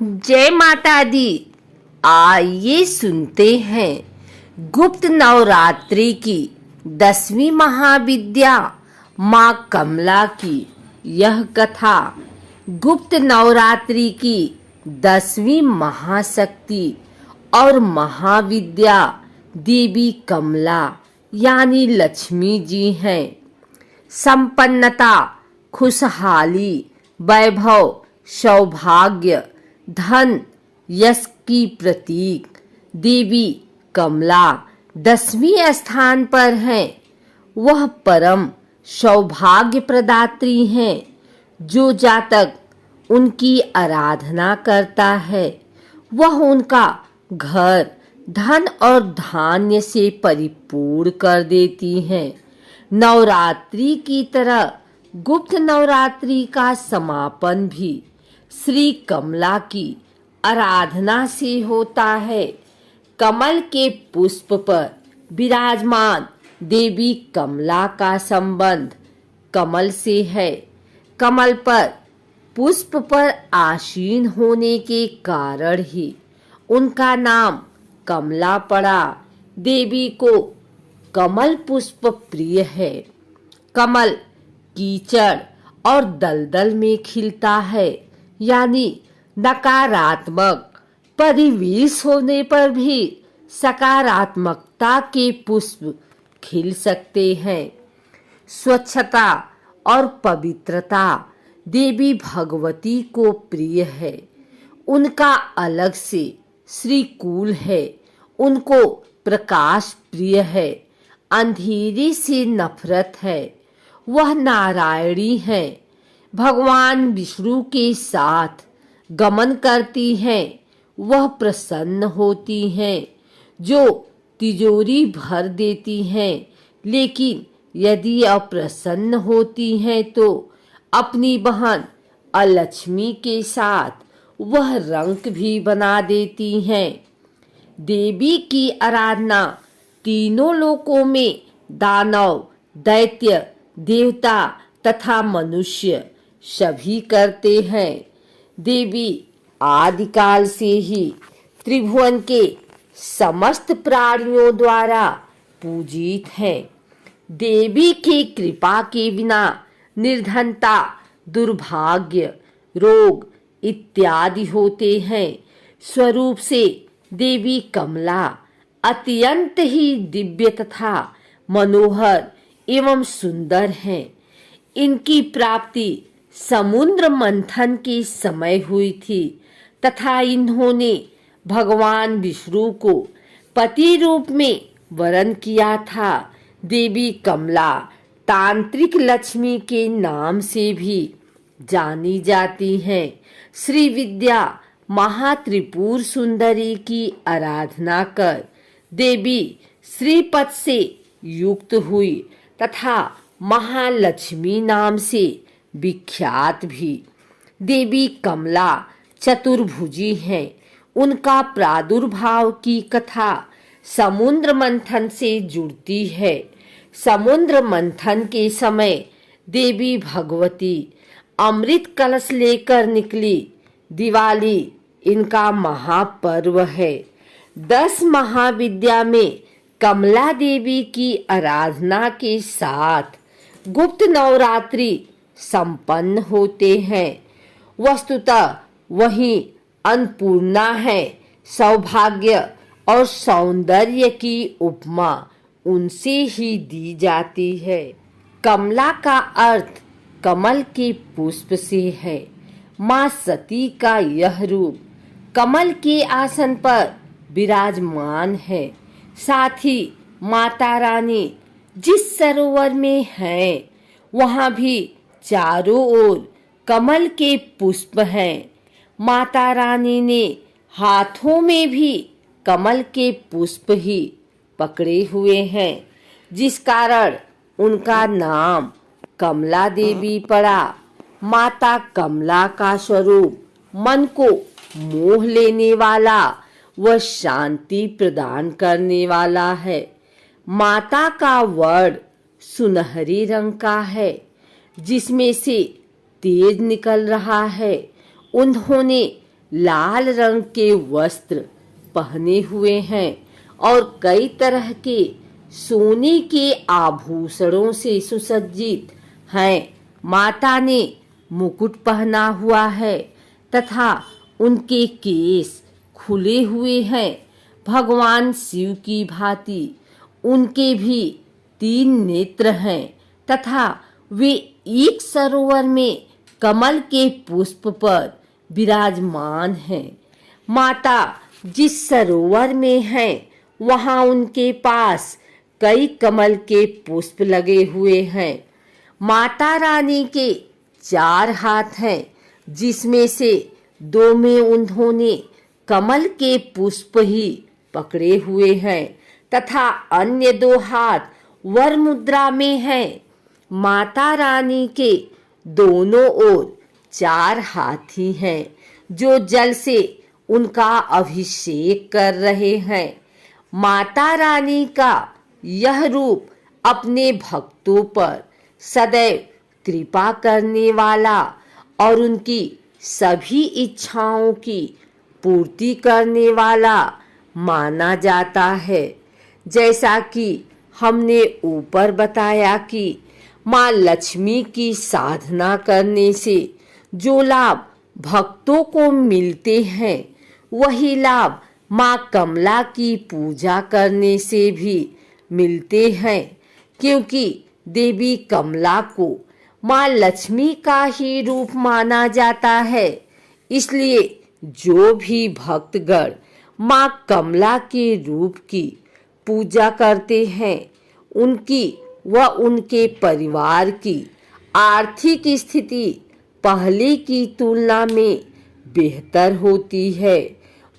जय माता दी। आइए सुनते हैं गुप्त नवरात्रि की 10वीं महाविद्या माँ कमला की यह कथा। गुप्त नवरात्रि की 10वीं महाशक्ति और महाविद्या देवी कमला यानी लक्ष्मी जी हैं। संपन्नता, खुशहाली, वैभव, सौभाग्य, धन, यश की प्रतीक देवी कमला 10वें स्थान पर हैं। वह परम सौभाग्य प्रदात्री हैं। जो जातक उनकी आराधना करता है वह उनका घर धन और धान्य से परिपूर्ण कर देती हैं। नवरात्रि की तरह गुप्त नवरात्रि का समापन भी श्री कमला की आराधना से होता है। कमल के पुष्प पर विराजमान देवी कमला का संबंध कमल से है। कमल पर पुष्प पर आसीन होने के कारण ही उनका नाम कमला पड़ा। देवी को कमल पुष्प प्रिय है। कमल कीचड़ और दलदल में खिलता है, यानी नकारात्मक परिवेश होने पर भी सकारात्मकता के पुष्प खिल सकते हैं। स्वच्छता और पवित्रता देवी भगवती को प्रिय है। उनका अलग से श्रीकूल है। उनको प्रकाश प्रिय है। अंधेरे से नफरत है। वह नारायणी है। भगवान विष्णु के साथ गमन करती हैं। वह प्रसन्न होती हैं, जो तिजोरी भर देती हैं, लेकिन यदि अप्रसन्न होती हैं तो अपनी बहन अलक्ष्मी के साथ वह रंक भी बना देती हैं। देवी की आराधना तीनों लोकों में दानव, दैत्य, देवता तथा मनुष्य सभी करते हैं। देवी आदिकाल से ही त्रिभुवन के समस्त प्राणियों द्वारा पूजित है। देवी की कृपा के बिना निर्धनता, दुर्भाग्य, रोग इत्यादि होते हैं। स्वरूप से देवी कमला अत्यंत ही दिव्य तथा मनोहर एवं सुंदर हैं। इनकी प्राप्ति समुद्र मंथन के समय हुई थी तथा इन्होंने भगवान विष्णु को पति रूप में वरण किया था। देवी कमला तांत्रिक लक्ष्मी के नाम से भी जानी जाती हैं। श्री विद्या महात्रिपुर सुंदरी की आराधना कर देवी श्रीपद से युक्त हुई तथा महालक्ष्मी नाम से विख्यात भी। देवी कमला चतुर्भुजी हैं। उनका प्रादुर्भाव की कथा समुद्र मंथन से जुड़ती है। समुद्र मंथन के समय देवी भगवती अमृत कलश लेकर निकली। दिवाली इनका महापर्व है। 10 महाविद्या में कमला देवी की आराधना के साथ गुप्त नवरात्रि संपन्न होते हैं। वस्तुतः वही अन्नपूर्णा है। सौभाग्य और सौंदर्य की उपमा उनसे ही दी जाती है। कमला का अर्थ कमल के पुष्प से है। माँ सती का यह रूप कमल के आसन पर विराजमान है। साथ ही माता रानी जिस सरोवर में हैं, वहाँ भी चारों ओर कमल के पुष्प हैं। माता रानी ने हाथों में भी कमल के पुष्प ही पकड़े हुए हैं, जिस कारण उनका नाम कमला देवी पड़ा। माता कमला का स्वरूप मन को मोह लेने वाला व शांति प्रदान करने वाला है। माता का वर्ण सुनहरे रंग का है, जिसमें से तेज निकल रहा है। उन्होंने लाल रंग के वस्त्र पहने हुए हैं और कई तरह के सोने के आभूषणों से सुसज्जित हैं। माता ने मुकुट पहना हुआ है तथा उनके केस खुले हुए हैं। भगवान शिव की भांति उनके भी 3 नेत्र हैं तथा वे एक सरोवर में कमल के पुष्प पर विराजमान हैं। माता जिस सरोवर में हैं वहां उनके पास कई कमल के पुष्प लगे हुए हैं। माता रानी के 4 हाथ हैं जिसमें से 2 में उन्होंने कमल के पुष्प ही पकड़े हुए हैं तथा अन्य 2 हाथ वर मुद्रा में हैं। माता रानी के दोनों ओर 4 हाथी हैं जो जल से उनका अभिषेक कर रहे हैं। माता रानी का यह रूप अपने भक्तों पर सदैव कृपा करने वाला और उनकी सभी इच्छाओं की पूर्ति करने वाला माना जाता है। जैसा कि हमने ऊपर बताया कि माँ लक्ष्मी की साधना करने से जो लाभ भक्तों को मिलते हैं वही लाभ माँ कमला की पूजा करने से भी मिलते हैं, क्योंकि देवी कमला को माँ लक्ष्मी का ही रूप माना जाता है। इसलिए जो भी भक्तगण माँ कमला के रूप की पूजा करते हैं उनकी व उनके परिवार की आर्थिक स्थिति पहले की तुलना में बेहतर होती है।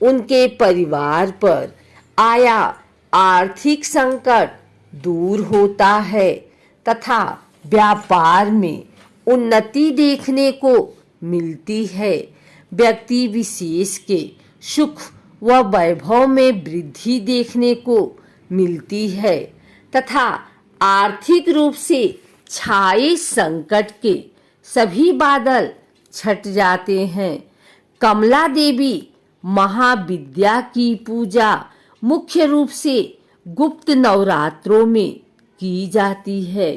उनके परिवार पर आया आर्थिक संकट दूर होता है तथा व्यापार में उन्नति देखने को मिलती है। व्यक्ति विशेष के सुख व वैभव में वृद्धि देखने को मिलती है तथा आर्थिक रूप से छाए संकट के सभी बादल छट जाते हैं। कमला देवी महाविद्या की पूजा मुख्य रूप से गुप्त नवरात्रों में की जाती है।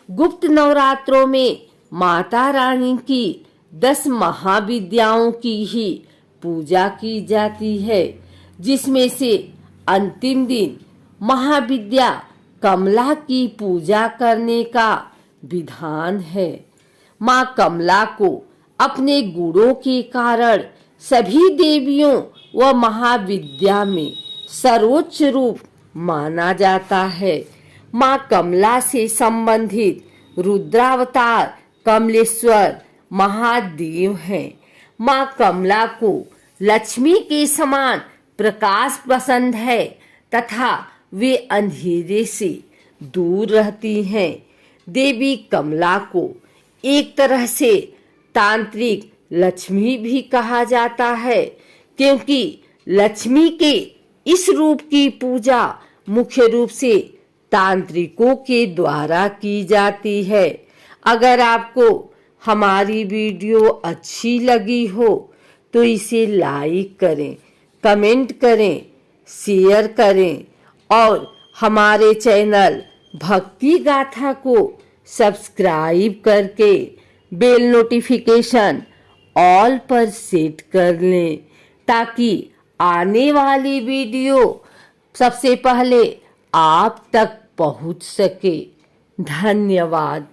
गुप्त नवरात्रों में माता रानी की 10 महाविद्याओं की ही पूजा की जाती है, जिसमें से अंतिम दिन महाविद्या कमला की पूजा करने का विधान है। माँ कमला को अपने गुणों के कारण सभी देवियों व महाविद्या में सर्वोच्च रूप माना जाता है। माँ कमला से संबंधित रुद्रावतार कमलेश्वर महादेव हैं। माँ कमला को लक्ष्मी के समान प्रकाश पसंद है तथा वे अंधेरे से दूर रहती हैं। देवी कमला को एक तरह से तांत्रिक लक्ष्मी भी कहा जाता है, क्योंकि लक्ष्मी के इस रूप की पूजा मुख्य रूप से तांत्रिकों के द्वारा की जाती है। अगर आपको हमारी वीडियो अच्छी लगी हो तो इसे लाइक करें, कमेंट करें, शेयर करें और हमारे चैनल भक्ति गाथा को सब्सक्राइब करके बेल नोटिफिकेशन ऑल पर सेट कर लें, ताकि आने वाली वीडियो सबसे पहले आप तक पहुंच सके। धन्यवाद।